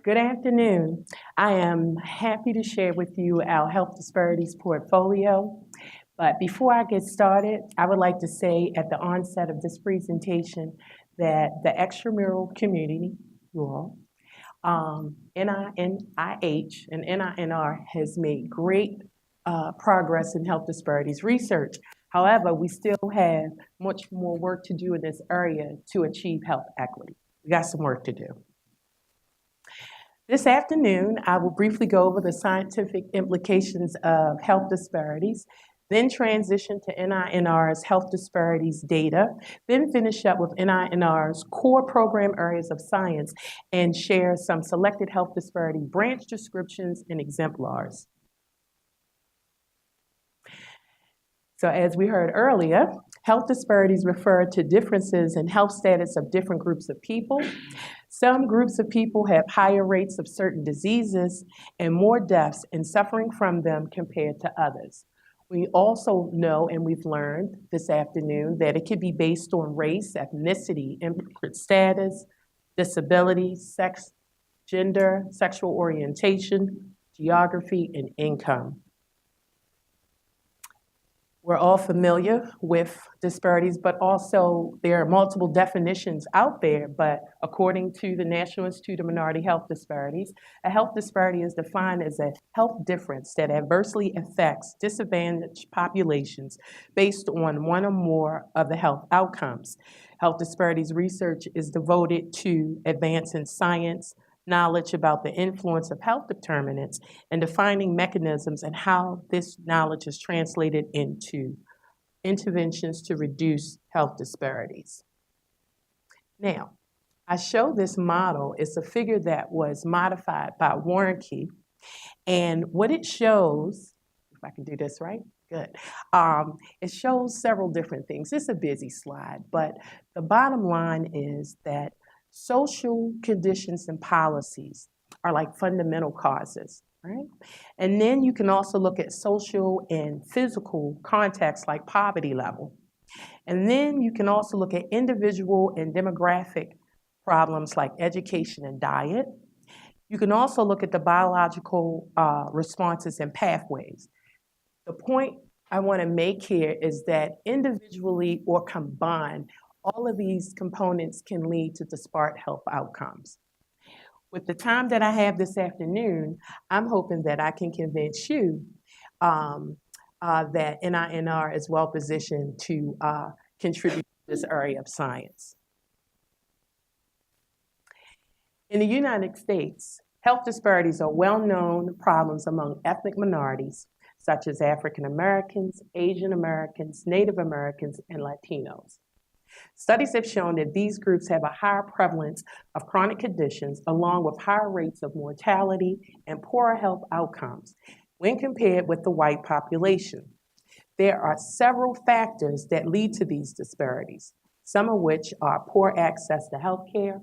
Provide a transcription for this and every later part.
Good afternoon. I am happy to share with you our health disparities portfolio. But before I get started, I would like to say at the onset of this presentation that the extramural community, you all, NIH and NINR has made great progress in health disparities research. However, we still have much more work to do in this area to achieve health equity. We got some work to do. This afternoon, I will briefly go over the scientific implications of health disparities, then transition to NINR's health disparities data, then finish up with NINR's core program areas of science and share some selected health disparity branch descriptions and exemplars. So as we heard earlier, health disparities refer to differences in health status of different groups of people. Some groups of people have higher rates of certain diseases and more deaths and suffering from them compared to others. We also know, and we've learned this afternoon, that it could be based on race, ethnicity, immigrant status, disability, sex, gender, sexual orientation, geography, and income. We're all familiar with disparities, but also there are multiple definitions out there. But according to the National Institute of Minority Health Disparities, a health disparity is defined as a health difference that adversely affects disadvantaged populations based on one or more of the health outcomes. Health disparities research is devoted to advancing science, knowledge about the influence of health determinants, and defining mechanisms and how this knowledge is translated into interventions to reduce health disparities. Now, I show this model. It's a figure that was modified by Roary, and what it shows, if I can do this right, good. It shows several different things. It's a busy slide, but the bottom line is that social conditions and policies are like fundamental causes, right? And then you can also look at social and physical contexts like poverty level. And then you can also look at individual and demographic problems like education and diet. You can also look at the biological responses and pathways. The point I want to make here is that individually or combined, all of these components can lead to disparate health outcomes. With the time that I have this afternoon, I'm hoping that I can convince you that NINR is well positioned to contribute to this area of science. In the United States, health disparities are well-known problems among ethnic minorities, such as African Americans, Asian Americans, Native Americans, and Latinos. Studies have shown that these groups have a higher prevalence of chronic conditions along with higher rates of mortality and poorer health outcomes when compared with the white population. There are several factors that lead to these disparities, some of which are poor access to health care,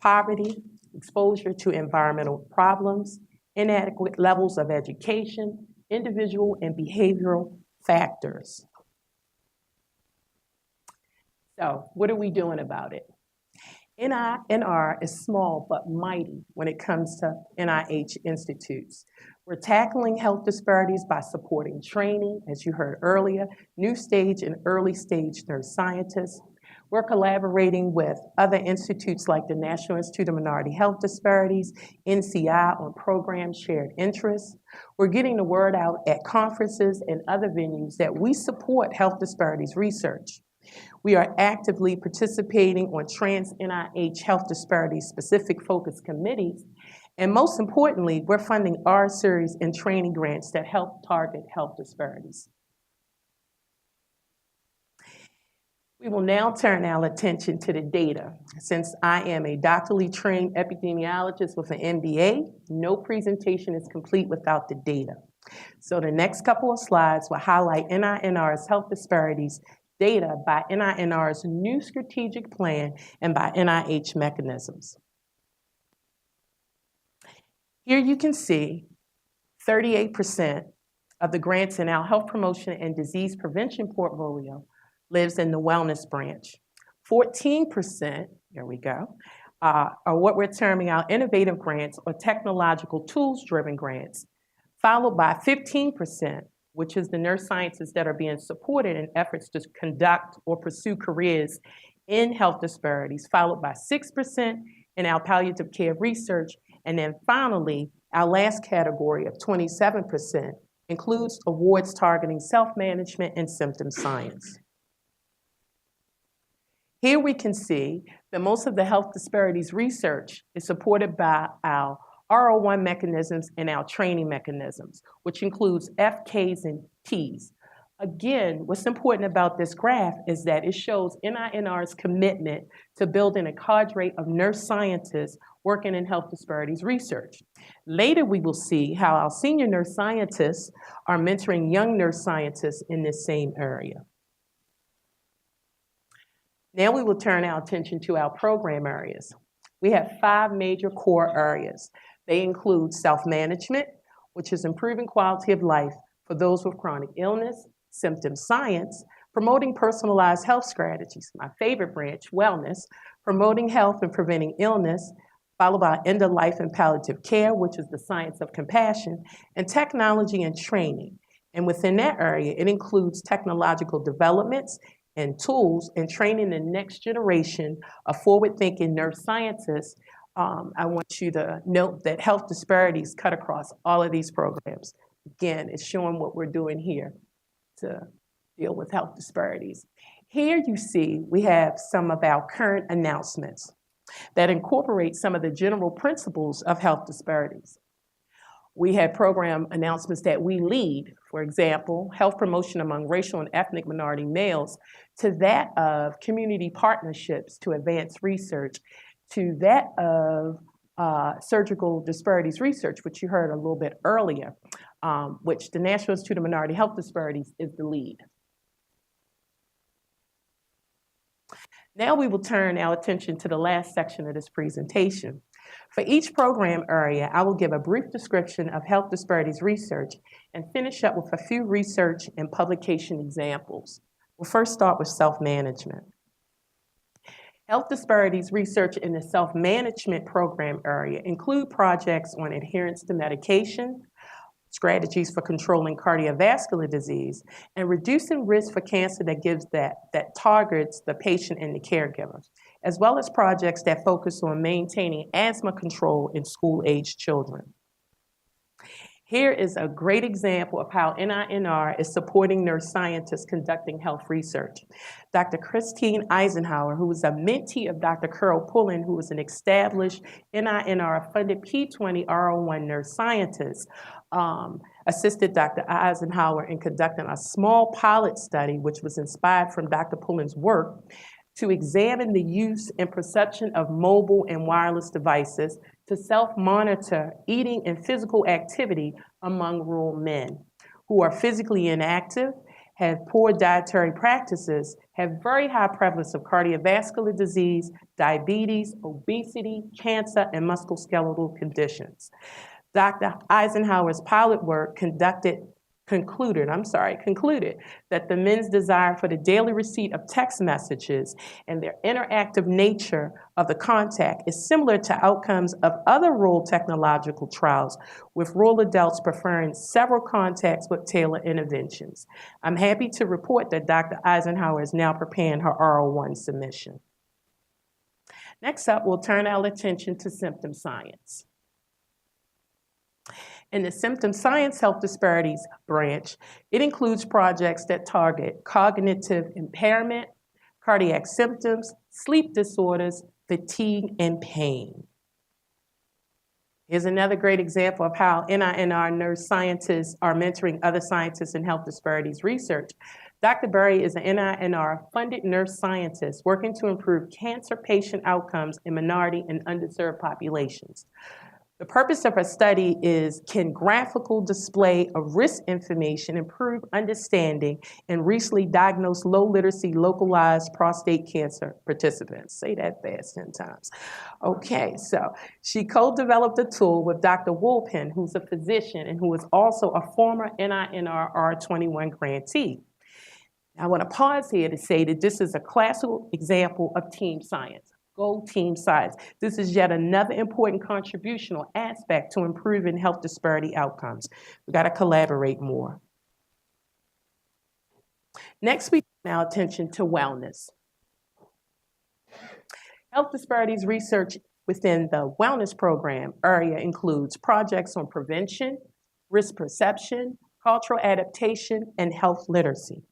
poverty, exposure to environmental problems, inadequate levels of education, individual and behavioral factors. So what are we doing about it? NINR is small but mighty when it comes to NIH institutes. We're tackling health disparities by supporting training, as you heard earlier, new stage and early stage nurse scientists. We're collaborating with other institutes like the National Institute of Minority Health Disparities, NCI, on programs shared interests. We're getting the word out at conferences and other venues that we support health disparities research. We are actively participating on trans-NIH health disparities specific focus committees. And most importantly, we're funding our series and training grants that help target health disparities. We will now turn our attention to the data. Since I am a doctorally trained epidemiologist with an MBA, no presentation is complete without the data. So the next couple of slides will highlight NINR's health disparities data by NINR's new strategic plan and by NIH mechanisms. Here you can see 38% of the grants in our health promotion and disease prevention portfolio lives in the wellness branch. 14%, here we go, or what we're terming our innovative grants or technological tools-driven grants, followed by 15%, which is the nurse scientists that are being supported in efforts to conduct or pursue careers in health disparities, followed by 6% in our palliative care research, and then finally, our last category of 27% includes awards targeting self-management and symptom science. Here we can see that most of the health disparities research is supported by our R01 mechanisms and our training mechanisms, which includes F, Ks, and Ts. Again, what's important about this graph is that it shows NINR's commitment to building a cadre of nurse scientists working in health disparities research. Later, we will see how our senior nurse scientists are mentoring young nurse scientists in this same area. Now we will turn our attention to our program areas. We have 5 major core areas. They include self-management, which is improving quality of life for those with chronic illness, symptom science, promoting personalized health strategies, my favorite branch, wellness, promoting health and preventing illness, followed by end-of-life and palliative care, which is the science of compassion, and technology and training. And within that area, it includes technological developments and tools and training the next generation of forward-thinking nurse scientists. I want you to note that health disparities cut across all of these programs. Again, it's showing what we're doing here to deal with health disparities. Here you see we have some of our current announcements that incorporate some of the general principles of health disparities. We had program announcements that we lead, for example, health promotion among racial and ethnic minority males, to that of community partnerships to advance research, to that of surgical disparities research, which you heard a little bit earlier, which the National Institute of Minority Health Disparities is the lead. Now we will turn our attention to the last section of this presentation. For each program area, I will give a brief description of health disparities research and finish up with a few research and publication examples. We'll first start with self-management. Health disparities research in the self-management program area include projects on adherence to medication, strategies for controlling cardiovascular disease, and reducing risk for cancer that targets the patient and the caregiver, as well as projects that focus on maintaining asthma control in school-aged children. Here is a great example of how NINR is supporting nurse scientists conducting health research. Dr. Christine Eisenhower, who was a mentee of Dr. Carol Pullen, who was an established NINR-funded P20 R01 nurse scientist, assisted Dr. Eisenhower in conducting a small pilot study, which was inspired from Dr. Pullen's work, to examine the use and perception of mobile and wireless devices to self-monitor eating and physical activity among rural men who are physically inactive, have poor dietary practices, have very high prevalence of cardiovascular disease, diabetes, obesity, cancer, and musculoskeletal conditions. Dr. Eisenhower's pilot work concluded that the men's desire for the daily receipt of text messages and their interactive nature of the contact is similar to outcomes of other rural technological trials, with rural adults preferring several contacts with tailored interventions. I'm happy to report that Dr. Eisenhower is now preparing her R01 submission. Next up, we'll turn our attention to symptom science. In the symptom science health disparities branch, it includes projects that target cognitive impairment, cardiac symptoms, sleep disorders, fatigue, and pain. Here's another great example of how NINR nurse scientists are mentoring other scientists in health disparities research. Dr. Berry is an NINR-funded nurse scientist working to improve cancer patient outcomes in minority and underserved populations. The purpose of our study is, can graphical display of risk information improve understanding in recently diagnosed low literacy localized prostate cancer participants? Say that fast 10 times. Okay, so she co-developed a tool with Dr. Wolpen, who's a physician and who is also a former NINR R21 grantee. I want to pause here to say that this is a classical example of team science. Go team size. This is yet another important contributional aspect to improving health disparity outcomes. We got to collaborate more. Next, we turn our attention to wellness. Health disparities research within the wellness program area includes projects on prevention, risk perception, cultural adaptation, and health literacy.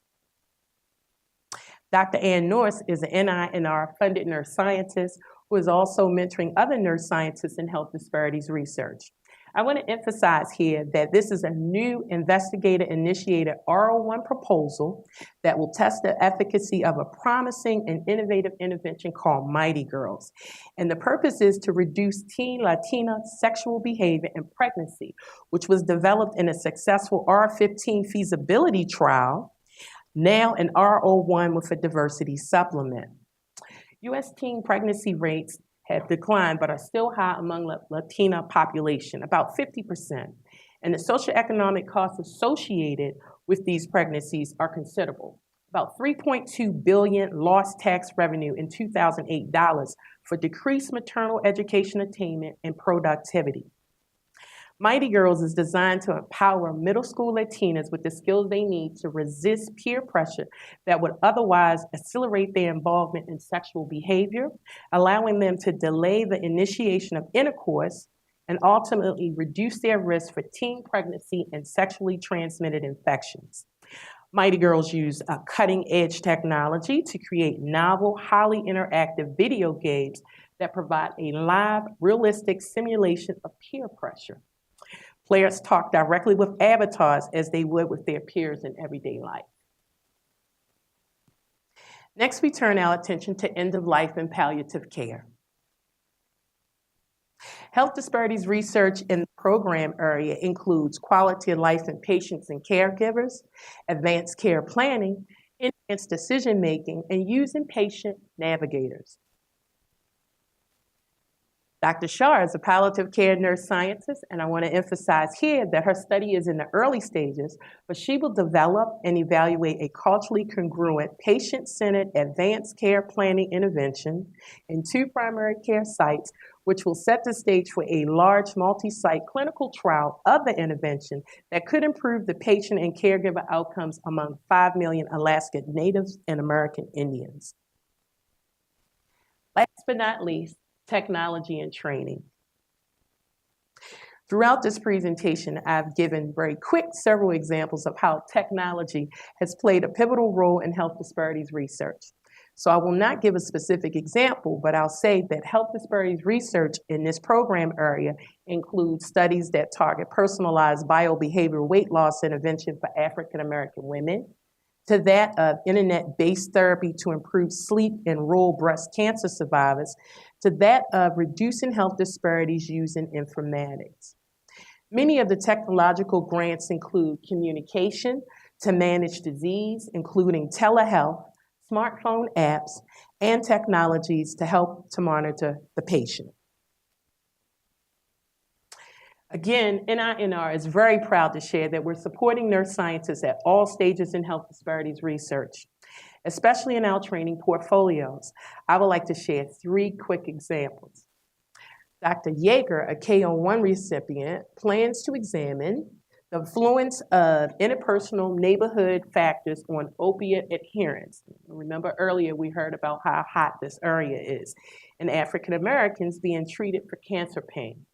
Dr. Ann Norris is an NINR funded nurse scientist who is also mentoring other nurse scientists in health disparities research. I want to emphasize here that this is a new investigator-initiated R01 proposal that will test the efficacy of a promising and innovative intervention called Mighty Girls. And the purpose is to reduce teen Latina sexual behavior and pregnancy, which was developed in a successful R15 feasibility trial, now an R01 with a diversity supplement. U.S. teen pregnancy rates have declined but are still high among the Latina population, about 50%. And the socioeconomic costs associated with these pregnancies are considerable. About $3.2 billion lost tax revenue in 2008 for decreased maternal education attainment and productivity. Mighty Girls is designed to empower middle school Latinas with the skills they need to resist peer pressure that would otherwise accelerate their involvement in sexual behavior, allowing them to delay the initiation of intercourse and ultimately reduce their risk for teen pregnancy and sexually transmitted infections. Mighty Girls use a cutting-edge technology to create novel, highly interactive video games that provide a live, realistic simulation of peer pressure. Players talk directly with avatars as they would with their peers in everyday life. Next, we turn our attention to end-of-life and palliative care. Health disparities research in the program area includes quality of life in patients and caregivers, advanced care planning, enhanced decision-making, and using patient navigators. Dr. Shah is a palliative care nurse scientist, and I want to emphasize here that her study is in the early stages, but she will develop and evaluate a culturally congruent, patient-centered advanced care planning intervention in 2 primary care sites, which will set the stage for a large multi-site clinical trial of the intervention that could improve the patient and caregiver outcomes among 5 million Alaska Natives and American Indians. Last but not least, technology and training. Throughout this presentation, I've given very quick several examples of how technology has played a pivotal role in health disparities research. So I will not give a specific example, but I'll say that health disparities research in this program area includes studies that target personalized biobehavioral weight loss intervention for African American women, to that of internet-based therapy to improve sleep in rural breast cancer survivors, to that of reducing health disparities using informatics. Many of the technological grants include communication to manage disease, including telehealth, smartphone apps, and technologies to help to monitor the patient. Again, NINR is very proud to share that we're supporting nurse scientists at all stages in health disparities research, especially in our training portfolios. I would like to share 3 quick examples. Dr. Yeager, a KO1 recipient, plans to examine the influence of interpersonal neighborhood factors on opiate adherence. Remember earlier we heard about how hot this area is, and African Americans being treated for cancer pain.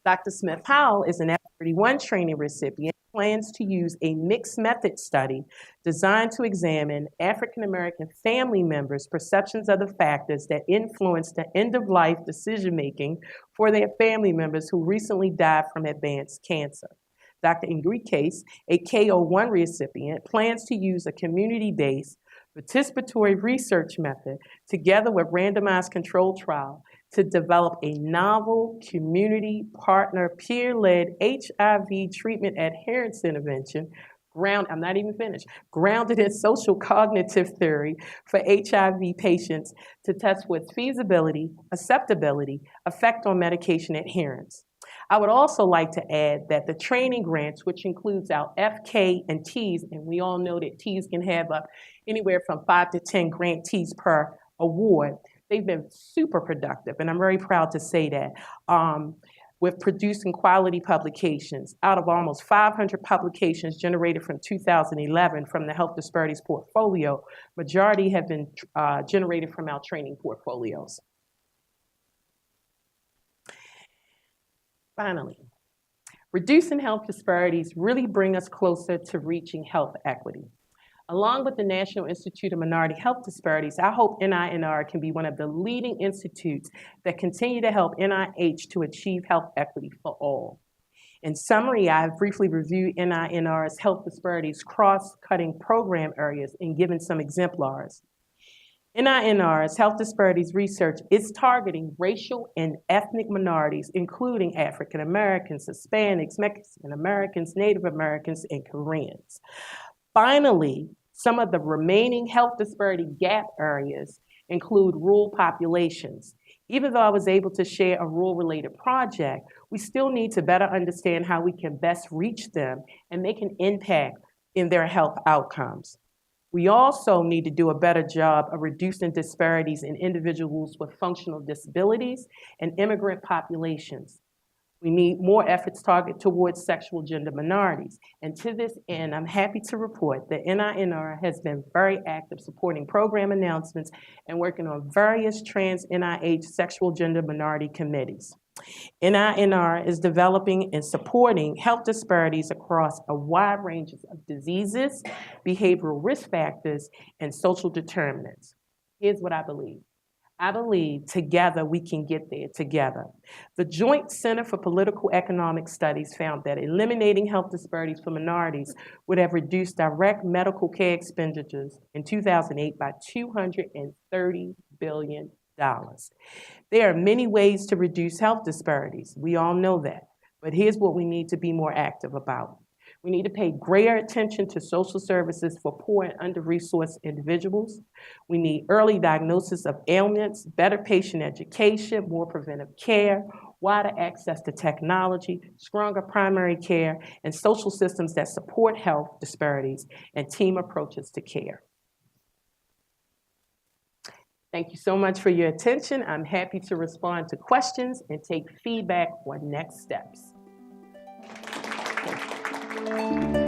Dr. Smith-Howell is an F31 training recipient, plans to use a mixed method study designed to examine African American family members' perceptions of the factors that influence the end-of-life decision-making for their family members who recently died from advanced cancer. Dr. Enriquez, a KO1 recipient, plans to use a community-based participatory research method together with randomized control trial to develop a novel community partner peer-led HIV treatment adherence intervention grounded in social cognitive theory for HIV patients to test for its feasibility, acceptability, effect on medication adherence. I would also like to add that the training grants, which includes our FK and Ts, and we all know that Ts can have up anywhere from 5 to 10 grantees per award, They've been super productive, and I'm very proud to say that. With producing quality publications. Out of almost 500 publications generated from 2011 from the Health Disparities portfolio, majority have been generated from our training portfolios. Finally, reducing health disparities really bring us closer to reaching health equity. Along with the National Institute of Minority Health Disparities, I hope NINR can be one of the leading institutes that continue to help NIH to achieve health equity for all. In summary, I have briefly reviewed NINR's health disparities cross-cutting program areas and given some exemplars. NINR's health disparities research is targeting racial and ethnic minorities, including African Americans, Hispanics, Mexican Americans, Native Americans, and Koreans. Finally, some of the remaining health disparity gap areas include rural populations. Even though I was able to share a rural-related project, we still need to better understand how we can best reach them and make an impact in their health outcomes. We also need to do a better job of reducing disparities in individuals with functional disabilities and immigrant populations. We need more efforts targeted towards sexual gender minorities. And to this end, I'm happy to report that NINR has been very active supporting program announcements and working on various trans NIH sexual gender minority committees. NINR is developing and supporting health disparities across a wide range of diseases, behavioral risk factors, and social determinants. Here's what I believe. I believe together we can get there together. The Joint Center for Political Economic Studies found that eliminating health disparities for minorities would have reduced direct medical care expenditures in 2008 by $230 billion. There are many ways to reduce health disparities. We all know that. But here's what we need to be more active about. We need to pay greater attention to social services for poor and under-resourced individuals. We need early diagnosis of ailments, better patient education, more preventive care, wider access to technology, stronger primary care, and social systems that support health disparities and team approaches to care. Thank you so much for your attention. I'm happy to respond to questions and take feedback on next steps. Thank you.